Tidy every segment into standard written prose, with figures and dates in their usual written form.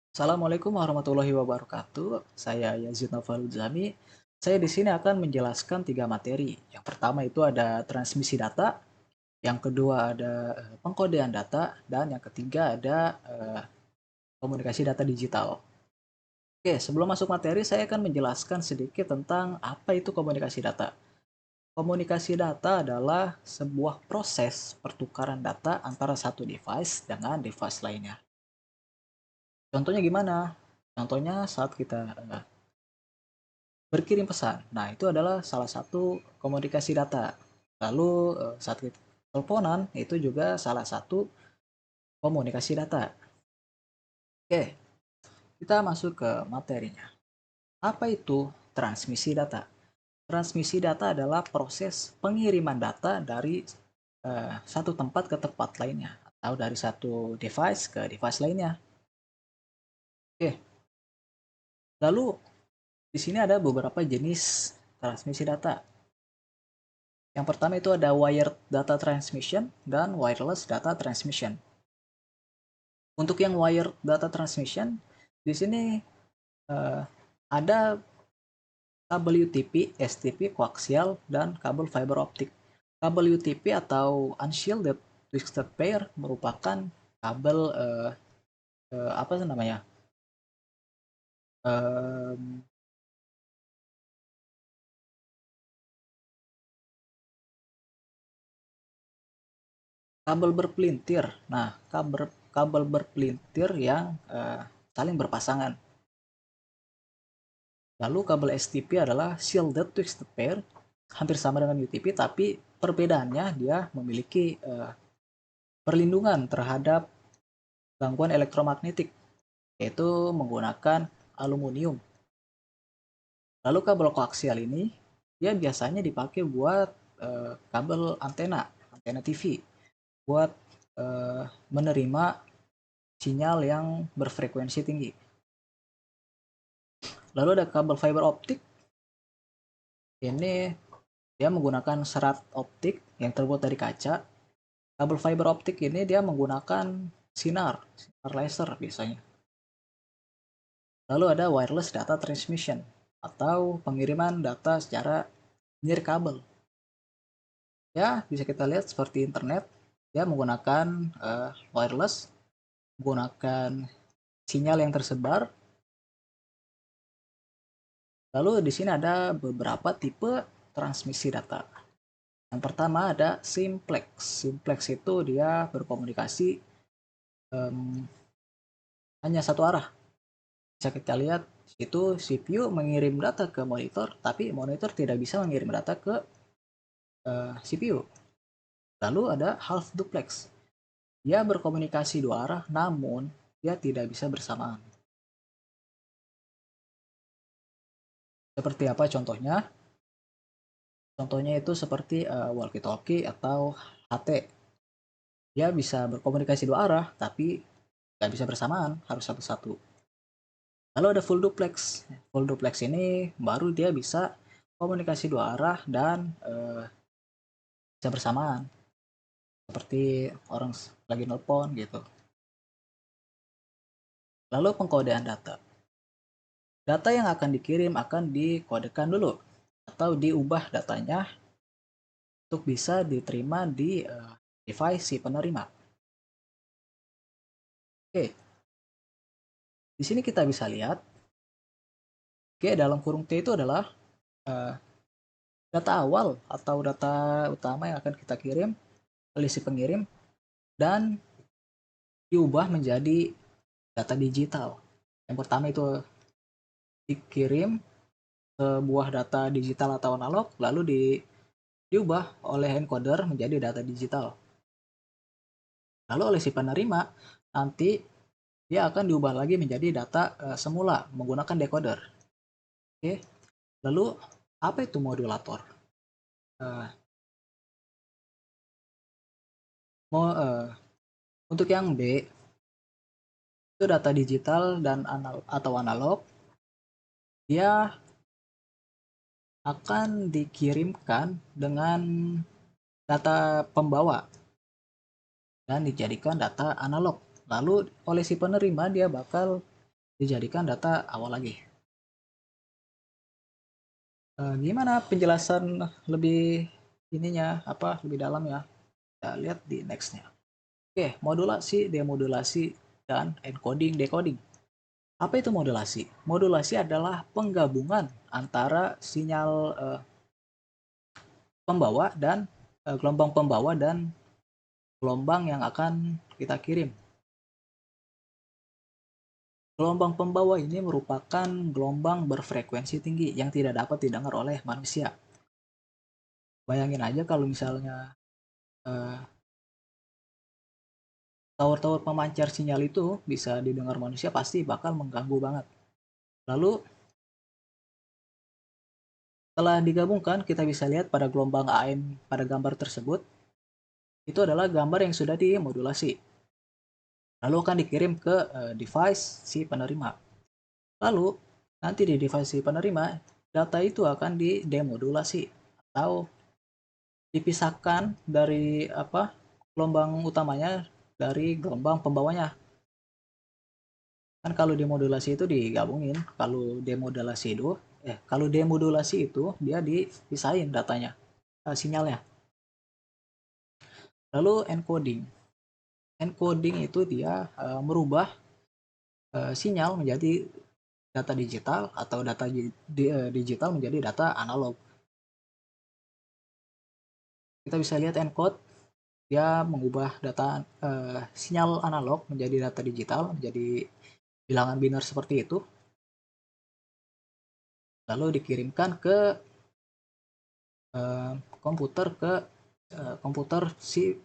Assalamualaikum warahmatullahi wabarakatuh. Saya Yazid Noval Zami. Saya di sini akan menjelaskan tiga materi. Yang pertama itu ada transmisi data, yang kedua ada pengkodean data, dan yang ketiga ada komunikasi data digital. Oke, sebelum masuk materi, saya akan menjelaskan sedikit tentang apa itu komunikasi data. Komunikasi data adalah sebuah proses pertukaran data antara satu device dengan device lainnya. Contohnya gimana? Contohnya saat kita berkirim pesan. Nah, itu adalah salah satu komunikasi data. Lalu saat kita teleponan itu juga salah satu komunikasi data. Oke, kita masuk ke materinya. Apa itu transmisi data? Transmisi data adalah proses pengiriman data dari satu tempat ke tempat lainnya atau dari satu device ke device lainnya. Oke, lalu di sini ada beberapa jenis transmisi data. Yang pertama itu ada wired data transmission dan wireless data transmission. Untuk yang wired data transmission, di sini uh, ada kabel UTP, STP, koaksial, dan kabel fiber optik. Kabel UTP atau Unshielded Twisted Pair merupakan kabel apa namanya? Um, Kabel berpelintir. Nah, kabel berpelintir yang saling berpasangan. Lalu kabel STP adalah shielded twisted pair, hampir sama dengan UTP, tapi perbedaannya dia memiliki perlindungan terhadap gangguan elektromagnetik, yaitu menggunakan aluminium. Lalu kabel koaksial ini dia biasanya dipakai buat kabel antena TV, buat menerima sinyal yang berfrekuensi tinggi. Lalu ada kabel fiber optik. Ini dia menggunakan serat optik yang terbuat dari kaca. Kabel fiber optik ini dia menggunakan sinar laser biasanya. Lalu ada wireless data transmission atau pengiriman data secara nirkabel. Ya, bisa kita lihat seperti internet, dia menggunakan wireless, menggunakan sinyal yang tersebar. Lalu di sini ada beberapa tipe transmisi data. Yang pertama ada simplex. Simplex itu dia berkomunikasi hanya satu arah. Bisa kita lihat itu CPU mengirim data ke monitor, tapi monitor tidak bisa mengirim data ke CPU. Lalu ada half duplex. Dia berkomunikasi dua arah, namun dia tidak bisa bersamaan. Seperti apa contohnya? Contohnya itu seperti walkie-talkie atau HT. Dia bisa berkomunikasi dua arah, tapi nggak bisa bersamaan, harus satu-satu. Lalu ada full duplex. Full duplex ini baru dia bisa komunikasi dua arah dan bisa bersamaan. Seperti orang lagi nelpon gitu. Lalu pengkodean data. Data yang akan dikirim akan dikodekan dulu atau diubah datanya untuk bisa diterima di device si penerima. Oke, di sini kita bisa lihat, oke, dalam kurung T itu adalah uh, data awal atau data utama yang akan kita kirim oleh si pengirim dan diubah menjadi data digital. Yang pertama itu dikirim sebuah data digital atau analog, lalu diubah oleh encoder menjadi data digital. Lalu oleh si penerima, nanti dia akan diubah lagi menjadi data semula menggunakan decoder. Oke, lalu apa itu modulator? Uh, untuk yang B, itu data digital dan atau analog, dia akan dikirimkan dengan data pembawa dan dijadikan data analog. Lalu oleh si penerima dia bakal dijadikan data awal lagi. Gimana penjelasan lebih ininya, lebih dalam ya? Kita lihat di nextnya. Oke, modulasi, demodulasi, dan encoding, decoding. Apa itu modulasi? Modulasi adalah penggabungan antara sinyal pembawa dan gelombang pembawa dan gelombang yang akan kita kirim. Gelombang pembawa ini merupakan gelombang berfrekuensi tinggi yang tidak dapat didengar oleh manusia. Bayangin aja kalau misalnya tower-tower pemancar sinyal itu bisa didengar manusia, pasti bakal mengganggu banget. Lalu setelah digabungkan, kita bisa lihat pada gelombang AM pada gambar tersebut, itu adalah gambar yang sudah dimodulasi. Lalu akan dikirim ke device si penerima. Lalu nanti di device si penerima, data itu akan didemodulasi atau dipisahkan dari gelombang utamanya dari gelombang pembawanya. Kan kalau demodulasi itu digabungin, kalau demodulasi itu dia dipisahin datanya, sinyalnya. Lalu encoding. Encoding itu dia merubah sinyal menjadi data digital atau data digital menjadi data analog. Kita bisa lihat encode, dia mengubah data sinyal analog menjadi data digital, menjadi bilangan biner seperti itu. Lalu dikirimkan ke komputer si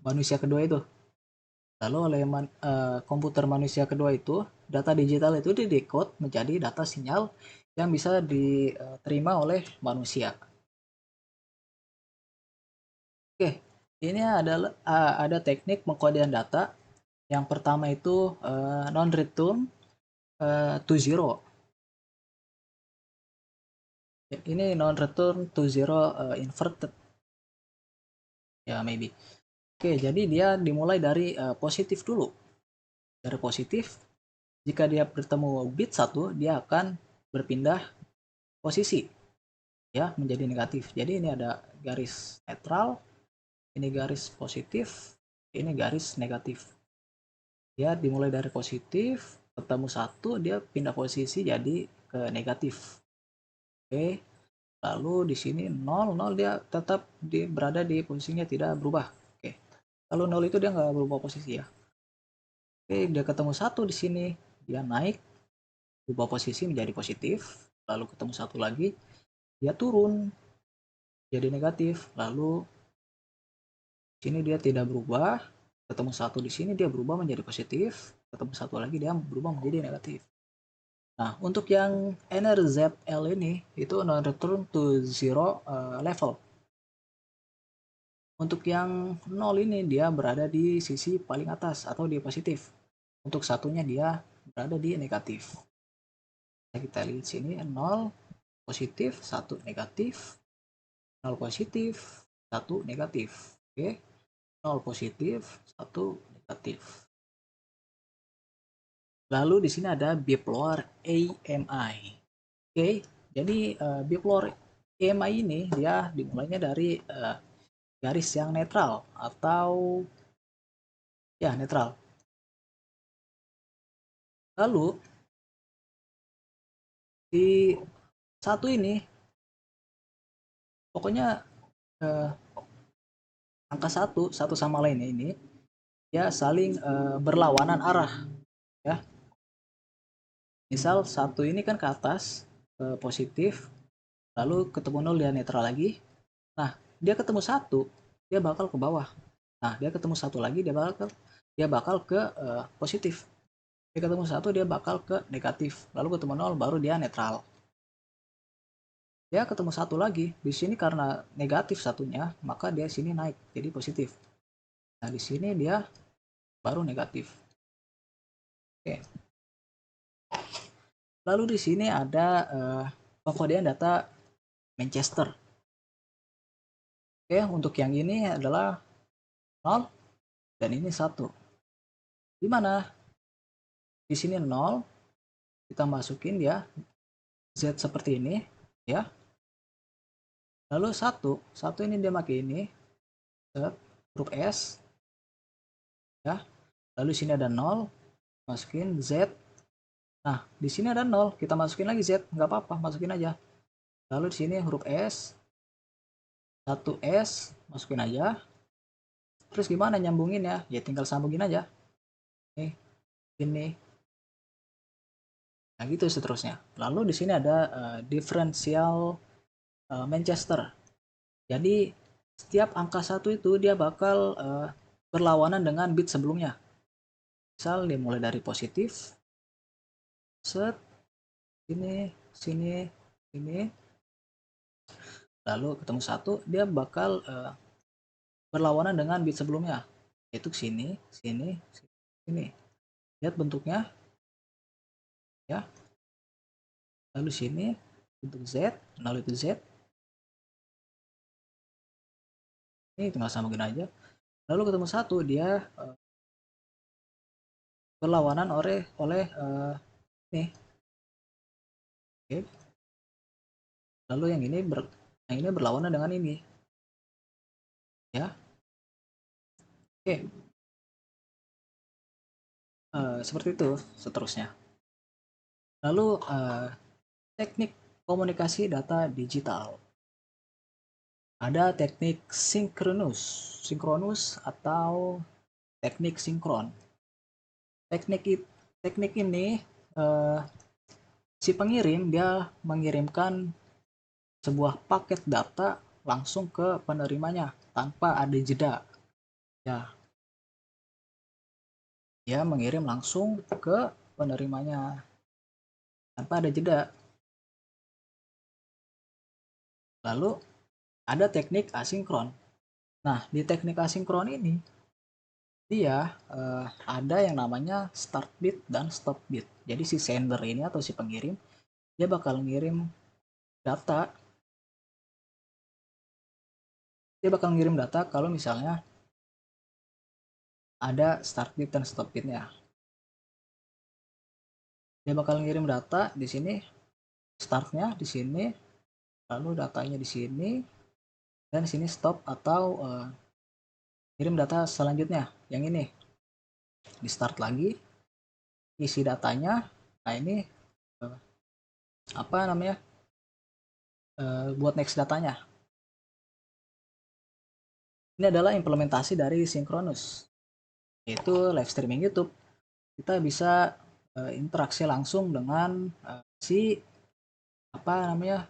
manusia kedua itu. Lalu oleh komputer manusia kedua itu, data digital itu didekode menjadi data sinyal yang bisa diterima oleh manusia. Oke, ini adalah ada teknik pengkodean data. Yang pertama itu non-return to zero. Ini non-return to zero inverted. Ya, maybe. Oke, jadi dia dimulai dari positif dulu. Dari positif, jika dia bertemu bit 1, dia akan berpindah posisi ya menjadi negatif. Jadi ini ada garis netral, ini garis positif, ini garis negatif. Dia dimulai dari positif, ketemu 1, dia pindah posisi jadi ke negatif. Oke. Lalu di sini 0, 0 dia tetap berada di posisinya tidak berubah. Oke. Kalau 0 itu dia nggak berubah posisi ya. Oke, dia ketemu 1 di sini, dia naik, berubah posisi menjadi positif, lalu ketemu 1 lagi, dia turun jadi negatif, lalu di sini dia tidak berubah, ketemu 1 di sini dia berubah menjadi positif, ketemu 1 lagi dia berubah menjadi negatif. Nah, untuk yang NRZL ini itu non-return to zero level. Untuk yang 0 ini dia berada di sisi paling atas atau di positif. Untuk satunya dia berada di negatif. Nah, kita lihat sini 0 positif, 1 negatif, 0 positif, 1 negatif. Oke. 0 positif, 1 negatif. Lalu di sini ada bipolar AMI. Oke. Jadi bipolar AMI ini dia dimulainya dari garis yang netral atau ya netral. Lalu di satu ini pokoknya angka satu sama lainnya ini ya saling berlawanan arah ya. Misal satu ini kan ke atas positif, lalu ketemu 0 dia netral lagi. Nah, dia ketemu 1 dia bakal ke bawah. Nah, dia ketemu 1 lagi dia bakal ke positif. Dia ketemu 1 dia bakal ke negatif. Lalu ketemu 0 baru dia netral. Dia ketemu 1 lagi. Di sini karena negatif satunya, maka dia sini naik jadi positif. Nah, di sini dia baru negatif. Oke. Lalu di sini ada pengkodean data Manchester. Oke, untuk yang ini adalah 0 dan ini 1. Gimana Di sini 0, kita masukin ya Z seperti ini ya. Lalu 1 ini dia pakai ini, huruf S ya. Lalu sini ada 0, masukin Z. Nah, di sini ada 0, kita masukin lagi Z, nggak apa-apa, masukin aja. Lalu di sini huruf S, 1S, masukin aja. Terus gimana nyambungin ya? Ya tinggal sambungin aja. Nih, ini. Nah, gitu seterusnya. Lalu di sini ada diferensial Manchester. Jadi setiap angka 1 itu dia bakal berlawanan dengan bit sebelumnya. Misal dimulai dari positif, set, sini, sini, sini, lalu ketemu 1, dia bakal berlawanan dengan bit sebelumnya, yaitu sini, sini, sini. Lihat bentuknya ya. Lalu sini bentuk Z, lalu itu Z. Ini tinggal sambungin aja. Lalu ketemu 1, dia berlawanan oleh ini. Oke. Lalu yang ini berlawanan dengan ini. Ya. Oke. Seperti itu seterusnya. Lalu teknik komunikasi data digital. Ada teknik sinkronus atau teknik sinkron. Teknik ini si pengirim dia mengirimkan sebuah paket data langsung ke penerimanya tanpa ada jeda. Ya, dia mengirim langsung ke penerimanya tanpa ada jeda. Lalu ada teknik asinkron. Nah, di teknik asinkron ini dia ada yang namanya start bit dan stop bit. Jadi si sender ini atau si pengirim dia bakal ngirim data. Dia bakal ngirim data kalau misalnya ada start bit dan stop bitnya. Dia bakal ngirim data di sini, startnya di sini, lalu datanya di sini, dan di sini stop atau kirim data selanjutnya. Yang ini di start lagi, isi datanya. Nah ini apa namanya? Buat next datanya. Ini adalah implementasi dari Synchronous, yaitu live streaming YouTube. Kita bisa interaksi langsung dengan si apa namanya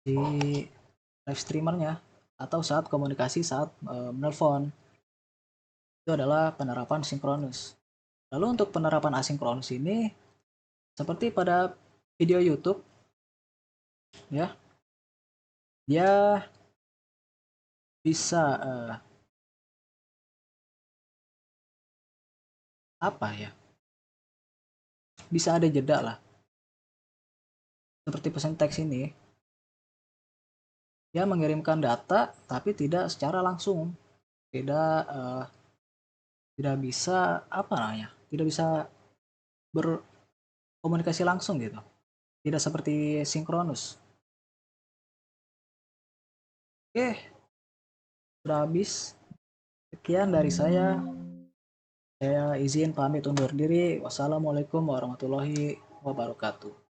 si live streamernya atau saat komunikasi saat menelpon. Itu adalah penerapan sinkronus. Lalu untuk penerapan asinkronus ini seperti pada video YouTube ya, dia bisa apa ya? Bisa ada jeda lah. Seperti pesan teks ini, dia mengirimkan data tapi tidak secara langsung, tidak bisa apa namanya? Tidak bisa berkomunikasi langsung gitu. Tidak seperti sinkronus. Oke, sudah habis. Sekian dari saya. Saya izin pamit undur diri. Wassalamualaikum warahmatullahi wabarakatuh.